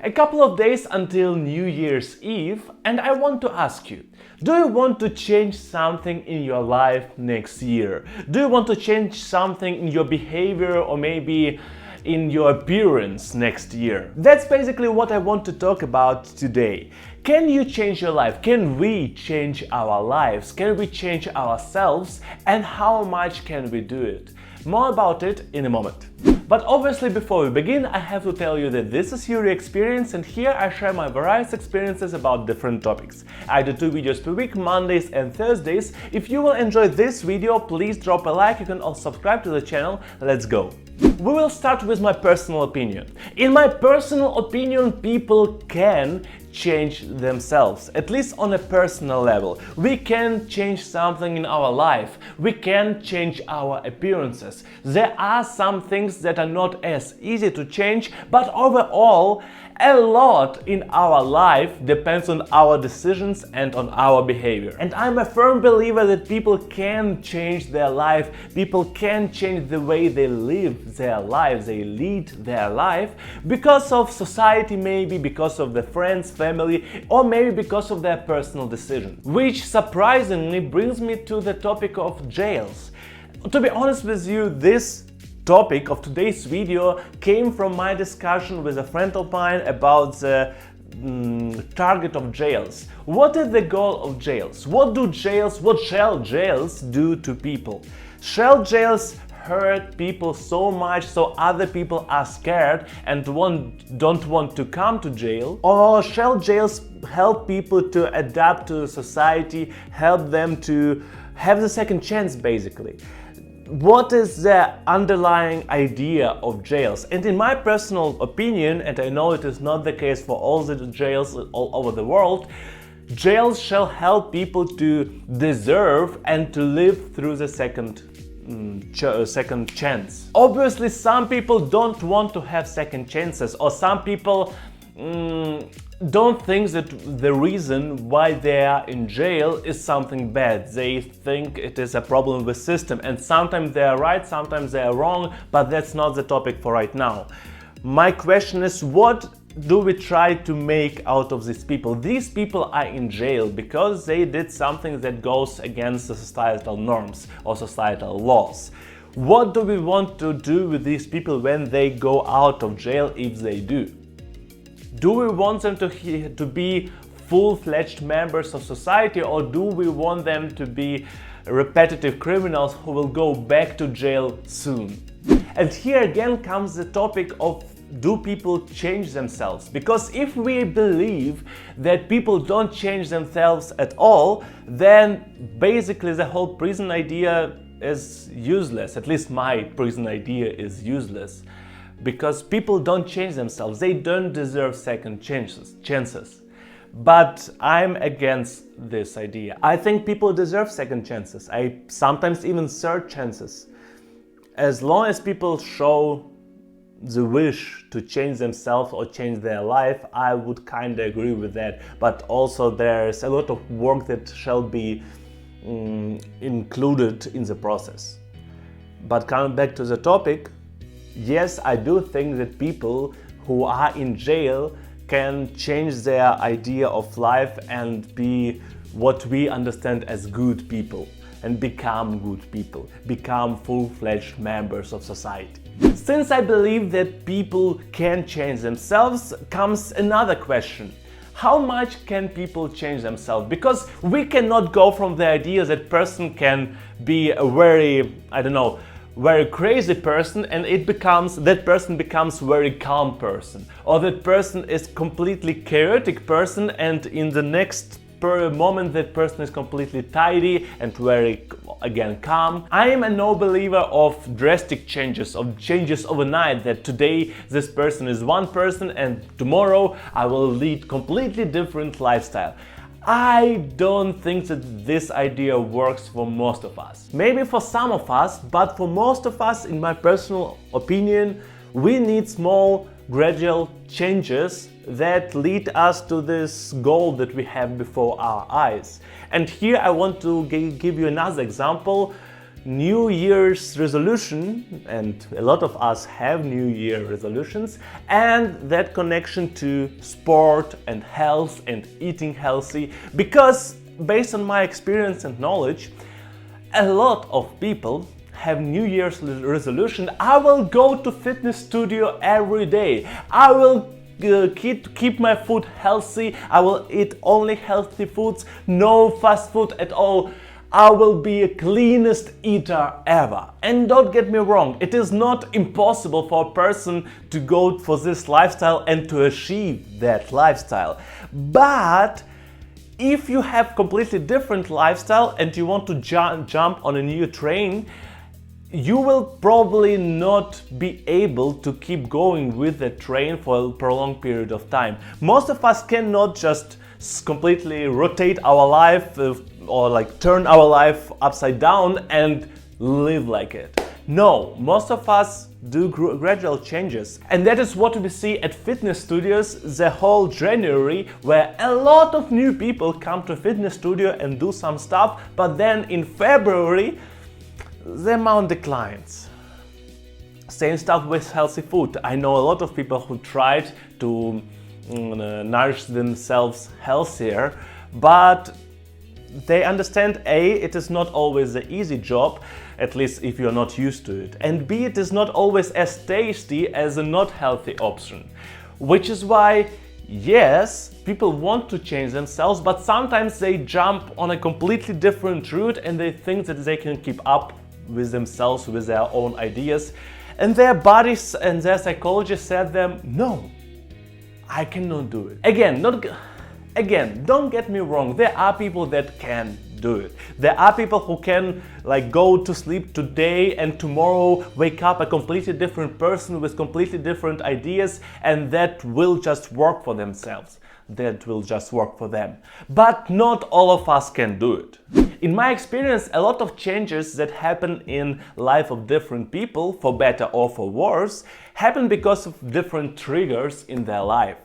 A couple of days until New Year's Eve, and I want to ask you, do you want to change something in your life next year? Do you want to change something in your behavior or maybe in your appearance next year? That's basically what I want to talk about today. Can you change your life? Can we change our lives? Can we change ourselves? And how much can we do it? More about it in a moment. But obviously before we begin, I have to tell you that this is Yury Experience, and here I share my various experiences about different topics. I do 2 videos per week, Mondays and Thursdays. If you will enjoy this video, please drop a like. You can also subscribe to the channel. Let's go. We will start with my personal opinion. In my personal opinion, people can change themselves, at least on a personal level. We can change something in our life. We can change our appearances. There are some things that are not as easy to change, but overall, a lot in our life depends on our decisions and on our behavior. And I'm a firm believer that people can change their life, people can change the way they live their lives, they lead their life because of society, maybe because of their friends, family, or maybe because of their personal decision. Which surprisingly brings me to the topic of jails. To be honest with you, this topic of today's video came from my discussion with a friend of mine about the target of jails. What is the goal of jails? What shall jails do to people? Shall jails hurt people so much so other people are scared and don't want to come to jail? Or shall jails help people to adapt to society, help them to have the second chance basically? What is the underlying idea of jails? And in my personal opinion, and I know it is not the case for all the jails all over the world, jails shall help people to deserve and to live through the second chance. Obviously, some people don't want to have second chances, or some people don't think that the reason why they are in jail is something bad. They think it is a problem with the system, and sometimes they are right, sometimes they are wrong, but that's not the topic for right now. My question is, what do we try to make out of these people? These people are in jail because they did something that goes against the societal norms or societal laws. What do we want to do with these people when they go out of jail, if they do? Do we want them to be full-fledged members of society, or do we want them to be repetitive criminals who will go back to jail soon? And here again comes the topic of, do people change themselves? Because if we believe that people don't change themselves at all, then basically the whole prison idea is useless. At least my prison idea is useless. Because people don't change themselves, they don't deserve second chances. But I'm against this idea. I think people deserve second chances. I sometimes even third chances. As long as people show the wish to change themselves or change their life, I would kind of agree with that. But also there's a lot of work that shall be included in the process. But coming back to the topic, yes, I do think that people who are in jail can change their idea of life and be what we understand as good people, and become good people, become full-fledged members of society. Since I believe that people can change themselves, comes another question. How much can people change themselves? Because we cannot go from the idea that person can be a very crazy person and that person becomes very calm person, or that person is completely chaotic person and in the next moment that person is completely tidy and very again calm. I am a no believer of drastic changes, of changes overnight, that today this person is one person and tomorrow I will lead completely different lifestyle. I don't think that this idea works for most of us. Maybe for some of us, but for most of us, in my personal opinion, we need small, gradual changes that lead us to this goal that we have before our eyes. And here I want to give you another example. New Year's resolution, and a lot of us have New Year resolutions, and that connection to sport and health and eating healthy, because based on my experience and knowledge, a lot of people have New Year's resolution. I will go to fitness studio every day. I will keep my food healthy. I will eat only healthy foods, no fast food at all. I will be a cleanest eater ever. And don't get me wrong, it is not impossible for a person to go for this lifestyle and to achieve that lifestyle. But if you have completely different lifestyle and you want to jump on a new train, you will probably not be able to keep going with the train for a prolonged period of time. Most of us cannot just completely rotate our life or like turn our life upside down and live like it. No, most of us do gradual changes, and that is what we see at fitness studios the whole January, where a lot of new people come to fitness studio and do some stuff, but then in February the amount declines. Same stuff with healthy food. I know a lot of people who tried to nourish themselves healthier, but they understand A, it is not always an easy job, at least if you're not used to it, and B, it is not always as tasty as a not healthy option. Which is why, yes, people want to change themselves, but sometimes they jump on a completely different route and they think that they can keep up with themselves, with their own ideas, and their bodies and their psychology said them, no, I cannot do it. Again, don't get me wrong, there are people that can do it. There are people who can like go to sleep today and tomorrow wake up a completely different person with completely different ideas, and that will just work for themselves. That will just work for them. But not all of us can do it. In my experience, a lot of changes that happen in life of different people, for better or for worse, happen because of different triggers in their life.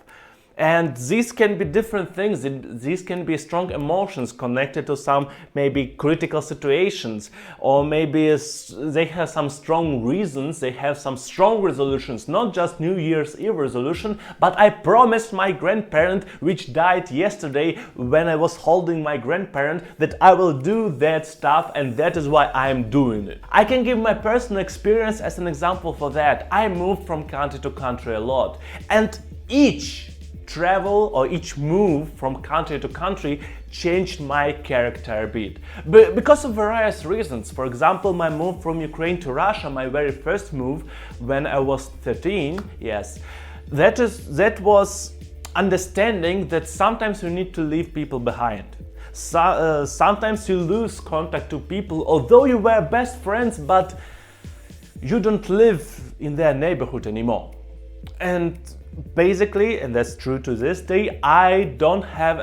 And these can be different things. These can be strong emotions connected to some maybe critical situations, or maybe they have some strong reasons, they have some strong resolutions, not just New Year's Eve resolution, but I promised my grandparent, which died yesterday, when I was holding my grandparent, that I will do that stuff, and that is why I'm doing it. I can give my personal experience as an example for that. I moved from country to country a lot, and each travel or each move from country to country changed my character a bit. Because of various reasons. For example, my move from Ukraine to Russia, my very first move when I was 13, yes, that was understanding that sometimes you need to leave people behind. Sometimes you lose contact to people, although you were best friends, but you don't live in their neighborhood anymore. And basically, and that's true to this day, I don't have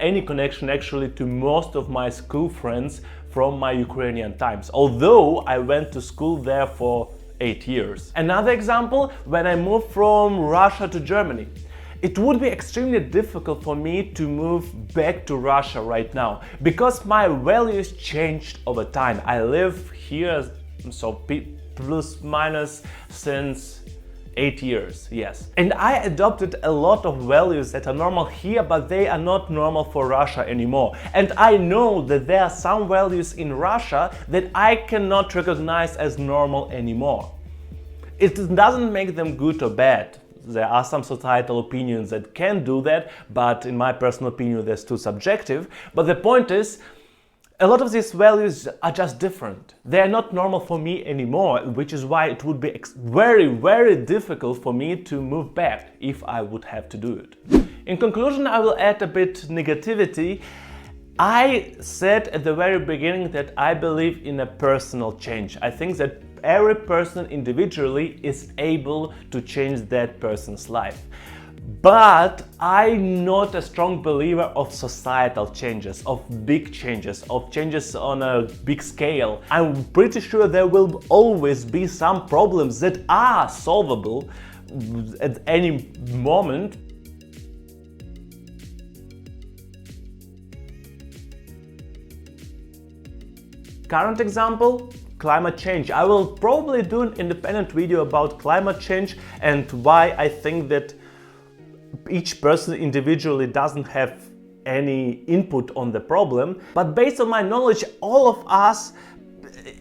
any connection actually to most of my school friends from my Ukrainian times, although I went to school there for 8 years. Another example, when I moved from Russia to Germany. It would be extremely difficult for me to move back to Russia right now, because my values changed over time. I live here, so plus minus since 8 years, yes. And I adopted a lot of values that are normal here, but they are not normal for Russia anymore. And I know that there are some values in Russia that I cannot recognize as normal anymore. It doesn't make them good or bad. There are some societal opinions that can do that, but in my personal opinion, that's too subjective. But the point is, a lot of these values are just different. They are not normal for me anymore, which is why it would be very, very difficult for me to move back if I would have to do it. In conclusion, I will add a bit negativity. I said at the very beginning that I believe in a personal change. I think that every person individually is able to change that person's life. But I'm not a strong believer of societal changes, of big changes, of changes on a big scale. I'm pretty sure there will always be some problems that are solvable at any moment. Current example, climate change. I will probably do an independent video about climate change and why I think that each person individually doesn't have any input on the problem. But based on my knowledge, all of us,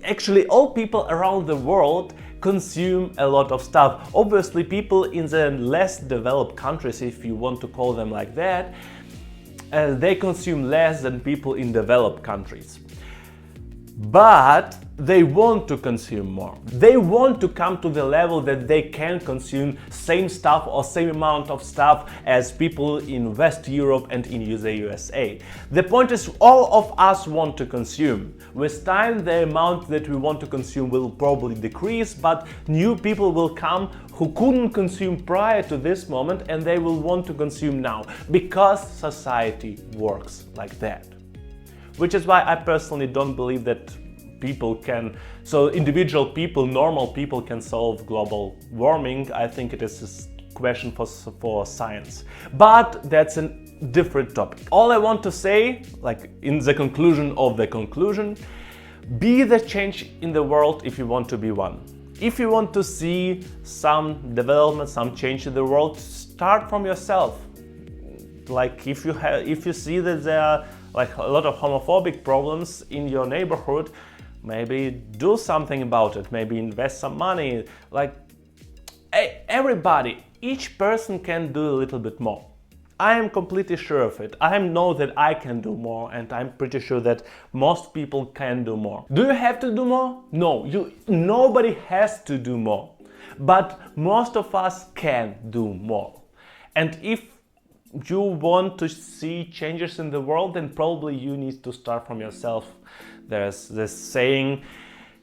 actually all people around the world, consume a lot of stuff. Obviously, people in the less developed countries, if you want to call them like that, they consume less than people in developed countries. But they want to consume more. They want to come to the level that they can consume same stuff or same amount of stuff as people in West Europe and in the USA. The point is, all of us want to consume. With time, the amount that we want to consume will probably decrease, but new people will come who couldn't consume prior to this moment, and they will want to consume now, because society works like that. Which is why I personally don't believe that individual people, normal people can solve global warming. I think it is a question for science. But that's a different topic. All I want to say, like in the conclusion of the conclusion, be the change in the world if you want to be one. If you want to see some development, some change in the world, start from yourself. Like if you see that there are like a lot of homophobic problems in your neighborhood, maybe do something about it, maybe invest some money. Like everybody, each person can do a little bit more. I am completely sure of it. I know that I can do more, and I'm pretty sure that most people can do more. Do you have to do more? No, nobody has to do more. But most of us can do more. And if you want to see changes in the world, then probably you need to start from yourself. There's this saying,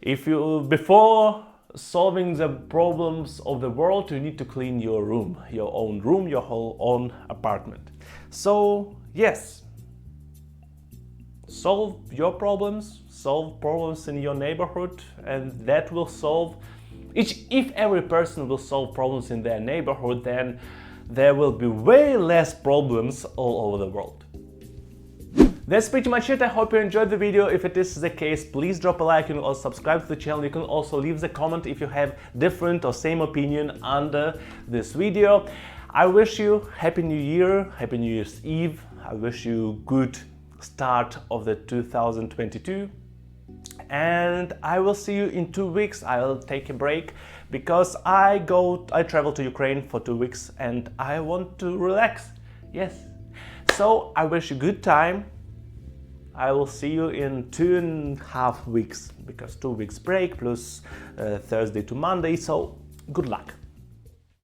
before solving the problems of the world, you need to clean your room, your whole own apartment. So yes, solve your problems, solve problems in your neighborhood, and that will solve, if every person will solve problems in their neighborhood, then there will be way less problems all over the world. That's pretty much it. I hope you enjoyed the video. If it is the case, please drop a like. You can also subscribe to the channel. You can also leave the comment if you have different or same opinion under this video. I wish you Happy New Year, Happy New Year's Eve. I wish you good start of the 2022. And I will see you in 2 weeks. I'll take a break because I travel to Ukraine for 2 weeks and I want to relax. Yes. So I wish you good time. I will see you in 2.5 weeks because 2 weeks break plus Thursday to Monday. So good luck.